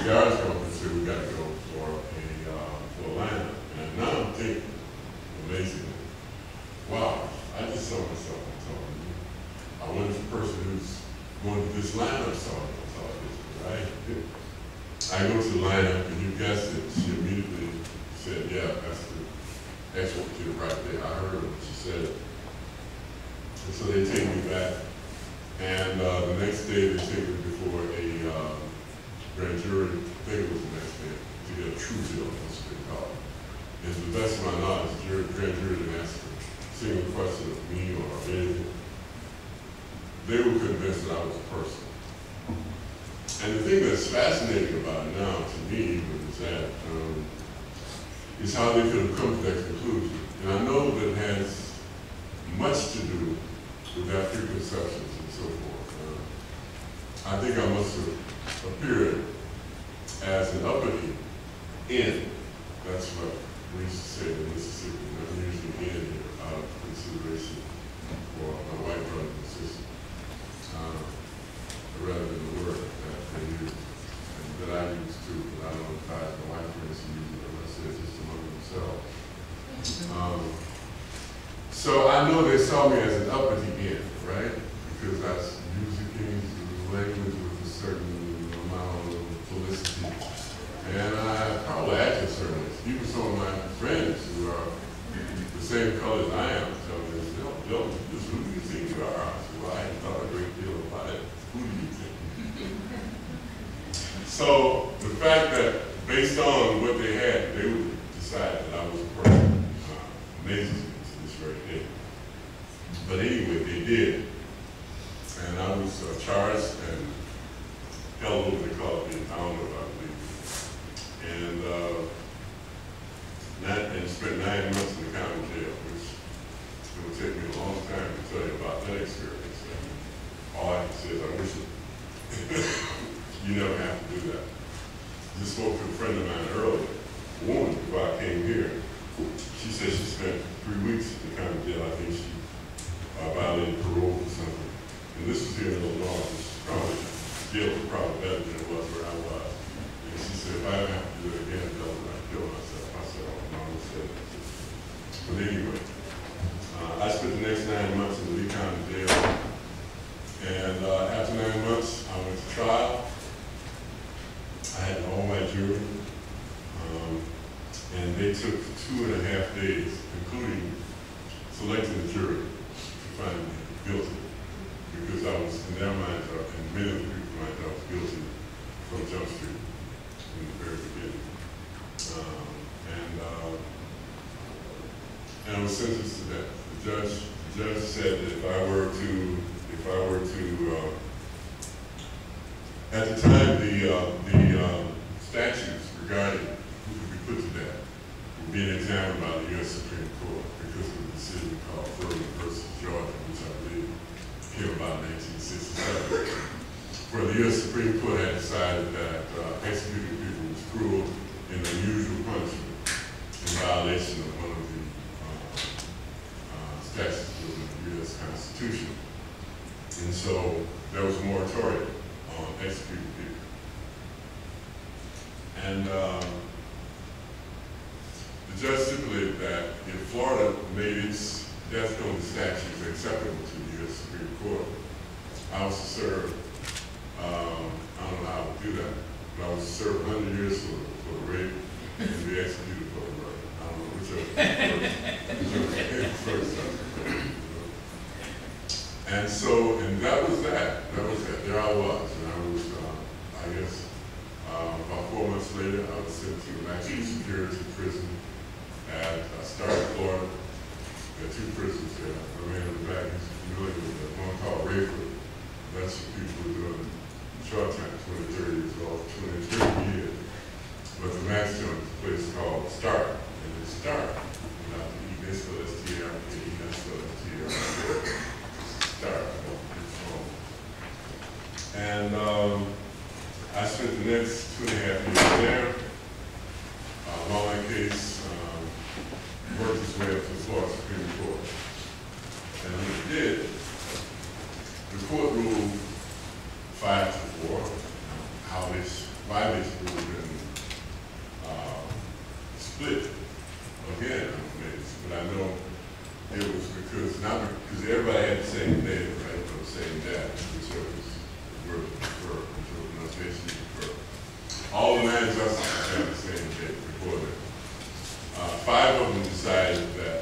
guards come up and say, we got to go for a lineup. And now I'm thinking, amazingly, wow, I just saw myself on television. I wonder if the person who's going to this lineup saw it on television, right? I go to the lineup, and you guessed it, she immediately said, yeah, that's the expert kid right there. I heard what she said. And so they take me back, and the next day they take me before a grand jury. I think it was the next day, to get a true bill, that's what they call it. And to the best of my knowledge, the grand jury didn't ask a single question of me or anything. They were convinced that I was a person. And the thing that's fascinating about it now, to me, is that is how they could have come to that conclusion. And I know that it has much to do with their preconceptions and so forth. I think I must have appeared as an uppity in. That's what we used to say in Mississippi. I'm usually in here out of consideration for my white brothers and sisters, rather than the word that they use, and that I use too, but I don't advise my white friends to use it unless they're just among themselves. So I know they saw me as an uppity in, right? Because I usually can use language with a certain amount of felicity. And I probably act a certain way. Even some of my friends who are the same color as I am tell me, Delbert, who do you think you are? I said, well, I hadn't thought a great deal about it. Who do you think? So the fact that based on what they had, they would decide that I was a person amazes me to this very day. But anyway, they did. And I was charged and held over, they call it the impoundment, I believe. And spent 9 months in the county jail, which it would take me a long time to tell you about that experience. And all I can say is I wish it. You never have to do that. Just spoke to a friend of mine earlier, a woman, before I came here. She said she spent 3 weeks in the county jail. I think she violated parole or something. And this was here in Illinois, which probably, jail was probably better than it was where I was. And she said, if I ever have to do it again, I'd kill myself. I said, oh, no, I said that. But anyway, I spent the next 9 months in the Lee County jail. And after 9 months, I went to trial. I had an all-white jury. And they took 2.5 days, including selecting the jury, to find me guilty. Because I was, in their minds, in many of the people's minds, I was guilty from Jump Street in the very beginning. And I was sentenced to death. The judge said that if I were to, at the time, the statutes regarding who could be put to death were being examined by the U.S. Supreme Court because of a decision called Furman versus Georgia, which I believe came about in 1967, where the U.S. Supreme Court had decided that executing people was cruel and unusual punishment in violation of one of the statutes of the U.S. Constitution. And so there was a moratorium on executing people. And the judge stipulated that if Florida made its death penalty statutes acceptable to the U.S. Supreme Court, I was to serve, I don't know how I would do that, but I was to serve 100 years for the rape and be executed for the murder. I don't know whichever first. And so, and that was that. There I was. And I was, I guess, about 4 months later, I was sent to a maximum security prison at Stark, Florida. There are 2 prisons there. The man in the back is familiar with that. One called Rayford. That's for people who are doing short time, 20, 30 years old, 20, 30 years. But the maximum is a place called Stark. And it's Stark. Not the E, they spell S-T-A-R-K, that's spelled S-T-A-R-K. Stark. And I spent the next 2.5 years there. While my case worked its way up to the Florida Supreme Court. And when it did, the court ruled 5-4. Why they ruled split again on committees, but I know it was because, not because everybody had the same name, right, or the same dad, whichever word you prefer, whichever pronunciation you prefer. All the 9 justices had the same date before that. 5 of them decided that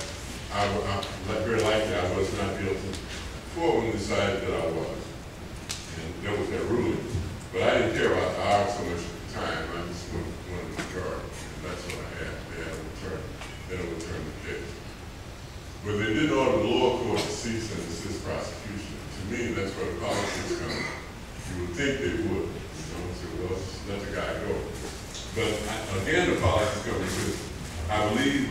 very likely I was not guilty. 4 of them decided that I was. And that was their ruling. But I didn't care about the odds so much at the time. I just wanted the majority. And that's what I had. They had overturned the case. But they didn't order the lower court to cease and desist prosecution. To me, that's where the politics come in. You would think they would. You know, so well, let's let the guy go. But again, the politics come because I believe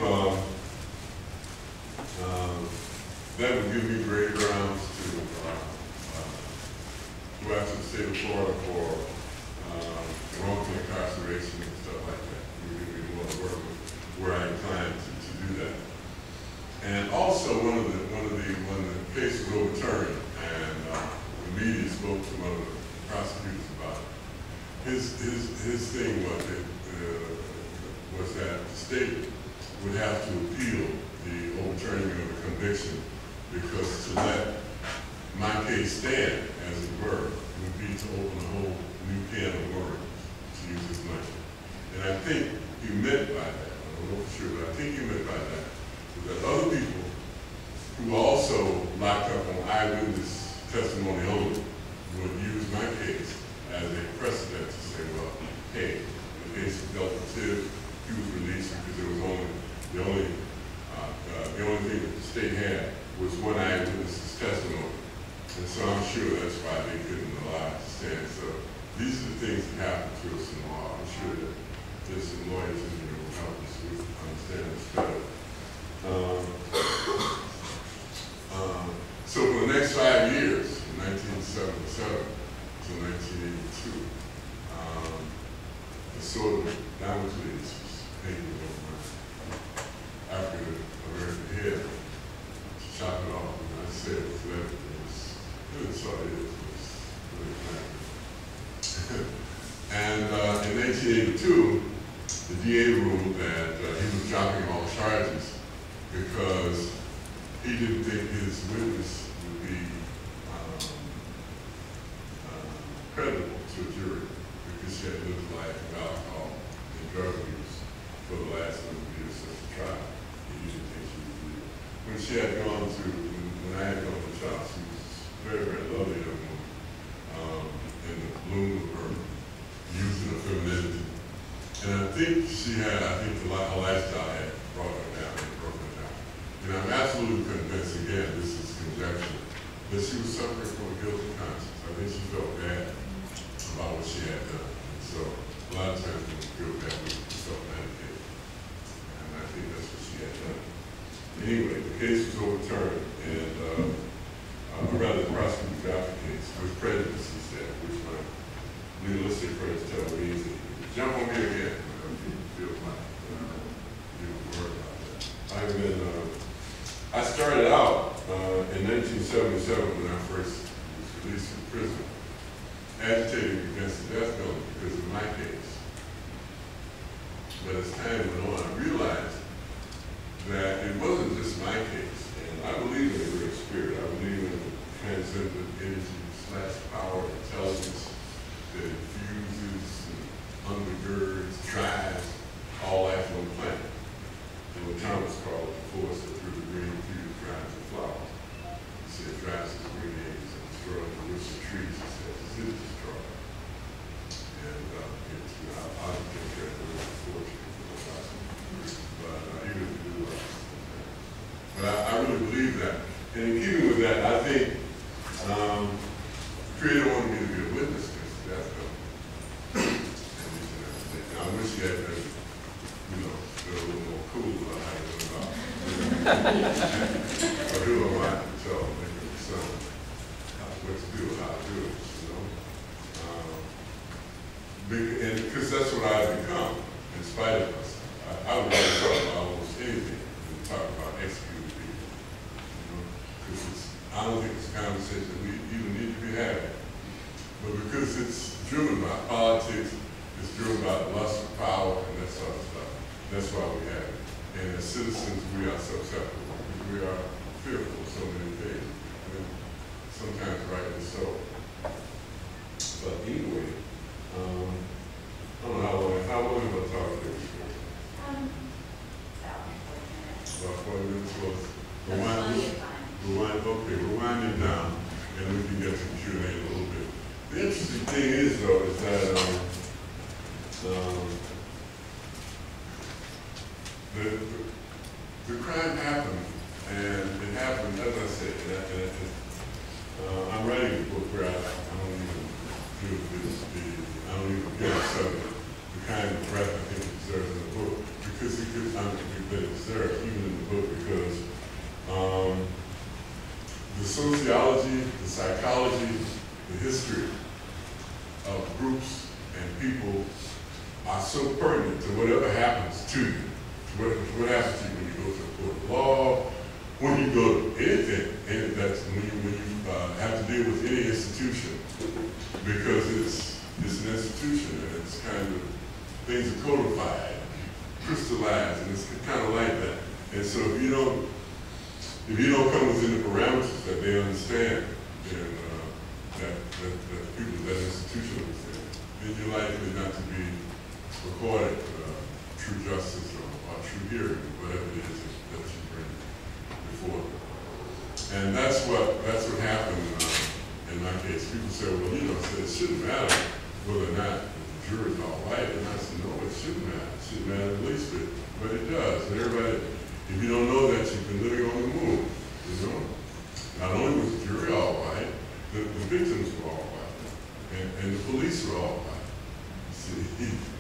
that would give me great grounds to go after the state of Florida for wrongful incarceration and stuff like that. It would give me more work where I inclined to do that. And also, when the case was overturned and the media spoke to one of the prosecutors about it, his thing was that the state would have to appeal the overturning of the conviction, because to let my case stand, as it were, would be to open a whole new can of worms, to use his language. And I think he meant by that, I don't know for sure, but I think he meant by that, that other people who also locked up on eyewitness testimony only would use my case as a precedent to say, well, hey, in the case of Delbert, Tibbs, he was released because there was the only thing that the state had was one eyewitness's testimony. And so I'm sure that's why they couldn't allow it to stand. So these are the things that happen to us in law. I'm sure that there's some lawyers in here who will help us understand this better. So for the next 5 years, from 1977 to 1982, the sort of Damocles was hanging over my African-American head, to chop it off. And I said it was left, it was really flat. And in 1982, the DA ruled that he was dropping all charges because he didn't think his witness would be credible to a jury, because she had lived a life of alcohol and drug abuse for the last number of years since the trial. He didn't think she would believe it. When she had gone to, when I had gone to trial, she was very, very lovely young woman, in the bloom of her youth and her femininity. And I think her lifestyle had brought her down, and broke her down. And I'm absolutely convinced, again, this is conjecture, that she was suffering from a guilty conscience. I think she felt bad about what she had done. And so a lot of times when we feel bad, we self-medicate. And I think that's what she had done. Anyway, the case was overturned, and rather the prosecutor dropped the case with prejudice, he said, which my legalistic friends tell me easy. Jump on me again. Feel like you don't worry about that. I started out in 1977 when I first was released from prison, agitating against the death penalty because of my case. But as time went on, I realized that it wasn't just my case. And I believe in the great spirit. I believe in transcendent energy / power, intelligence that infuses and undergirds, drives all life on the planet. And what Thomas called the force that through the green field drives the flowers. He said it drives the green eggs and destroys the roots of trees. He says it's his destroyer. And I'll take care of the fortune for the gospel. But he really do like it. But I really believe that. And in keeping with that, I think the Creator wanted me to be a witness to this death penalty. And I wish he had been, a little more cool about how he went about it. But who am I to tell my son what to do, how to do it, And because that's what I've become, in spite of myself. I would rather talk about almost anything than talk about executing people. Because I don't think it's a conversation we even need to be having. But because it's driven by politics, it's driven by the lust for power and that sort of stuff. That's why we have it. And as citizens, we are susceptible. We are fearful of so many things. And sometimes rightly so. But anyway, I don't know how long have I talked to you? About 40 minutes was we're winding down, and we can get some Q&A in a little bit. The interesting thing is, though, is that the crime happened, and it happened, as I said, I'm writing a book where I don't even do this, I don't even get the kind of breadth I think it deserves in the book, because it deserves even in the book, because the sociology, the psychology, the history of groups and people are so pertinent to whatever happens to you. What happens to you when you go to a court of law, when you go to anything, and that's when you have to deal with any institution, because it's an institution and it's kind of, things are codified, crystallized, and it's kind of like that. And so if you don't come within the parameters that they understand, then that people, that institution understand, then you're likely not to be accorded true justice or true hearing, whatever it is that you bring before them. And that's what happened in my case. People say, well, it shouldn't matter whether or not the jury's all white. And I said, no, it shouldn't matter. It shouldn't matter the least bit. But it does. And everybody, if you don't know that, you've been living on the moon. Not only was the jury all white, the victims were all white. And the police were all white. See?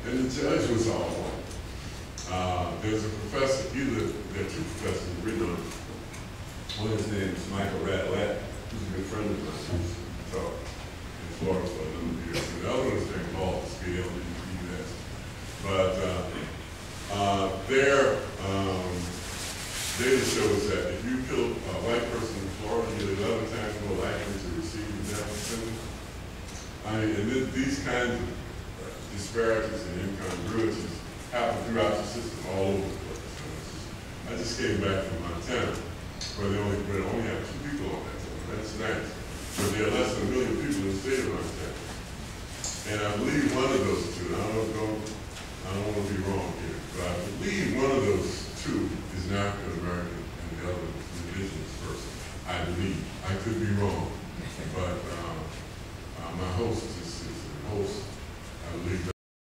And the judge was all white. There's a professor, there are two professors written on it. One of his name is Michael Radlett, who's a good friend of mine, who's taught in Florida for a number of years. And the other one is named Paul, S-P-L-D-U-S. But their data shows that if you kill a white person in Florida, you're 11 times more likely to receive the death sentence. And these kinds of disparities and incongruities happen throughout the system all over the place. I just came back from Montana, where they only have 2 people on that team. That's nice. But there are less than 1 million people in the state of Montana. And I believe one of those 2, I don't